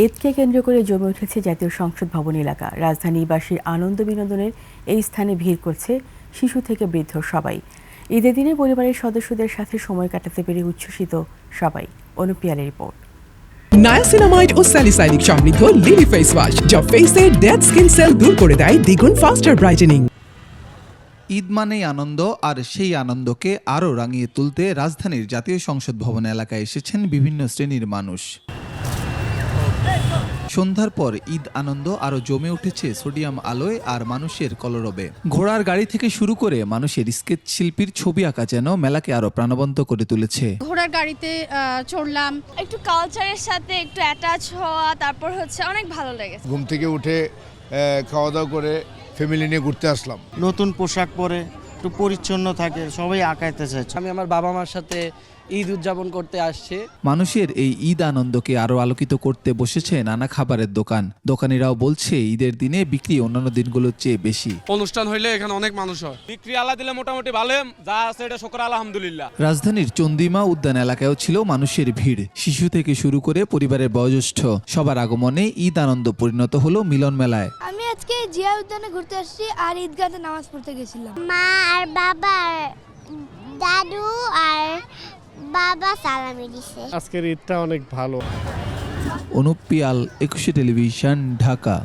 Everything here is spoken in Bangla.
ঈদকে কেন্দ্র করে জমে উঠেছে জাতীয় সংসদ ভবন এলাকা। রাজধানীবাসীর আনন্দ বিনোদনের এই স্থানে ভিড় করছে শিশু থেকে বৃদ্ধ সবাই। ঈদের দিনে পরিবারের সদস্যদের সাথে সময় কাটাতে পেরে উচ্ছ্বসিত সবাই। অনুপিয়ালের রিপোর্ট। নায়াসিনামাইড ও স্যালিসাইলিক সমৃদ্ধ লিলি ফেস ওয়াশ যা ফেসের ডেড স্কিন সেল দূর করে দেয় দ্বিগুণ ফাস্টার ব্রাইটেনিং। ঈদ মানেই আনন্দ, আর সেই আনন্দকে আরও রাঙিয়ে তুলতে রাজধানীর জাতীয় সংসদ ভবন এলাকায় এসেছেন বিভিন্ন শ্রেণীর মানুষ। সন্ধ্যার পর ঈদ আনন্দ আরও জমে উঠেছে সোডিয়াম আলোয় আর মানুষের কলরবে। ঘোড়ার গাড়ি থেকে শুরু করে মানুষের স্কেচ শিল্পীর ছবি আঁকা যেন মেলাকে আরও প্রাণবন্ত করে তুলেছে। ঘোড়ার গাড়িতে চড়লাম, একটু কালচারের সাথে একটু অ্যাটাচ হওয়া, তারপর হচ্ছে অনেক ভালো লেগেছে। ঘুম থেকে উঠে খাওয়া দাওয়া করে ফ্যামিলি নিয়ে ঘুরতে আসলাম। নতুন পোশাক পরে একটু পরিচ্ছন্ন থাকে, সবাই আঁকাইতে চাইছে। আমি আমার বাবা মার সাথে ঈদ উদযাপন করতে আসছি। মানুষের এই ঈদ আনন্দকে আরও আলোকিত করতে বসেছে নানা খাবারের দোকান। দোকানিরাও বলছে ঈদের দিনে বিক্রি অন্যান্য দিনগুলোর চেয়ে বেশি। অনুষ্ঠান হইলে এখানে অনেক মানুষ হয়, বিক্রি আল্লাহ দিলে মোটামুটি ভালো, যা আছে এটা শুকর আলহামদুলিল্লাহ। রাজধানীর চন্দিমা উদ্যান এলাকায়ও ছিল মানুষের ভিড়। শিশু থেকে শুরু করে পরিবারের বয়োজ্যেষ্ঠ সবার আগমনে ঈদ আনন্দ পরিণত হলো মিলন মেলায়। আমি আজকে জিয়া উদ্যানে ঘুরতে আসছি আর ঈদগাহে নামাজ পড়তে গেছিলাম। মা আর বাবা, দাদু আর বাবা সালামি দিছে। আজকের ঈদটা অনেক ভালো। অনুপ পিয়াল, 21 টেলিভিশন, ঢাকা।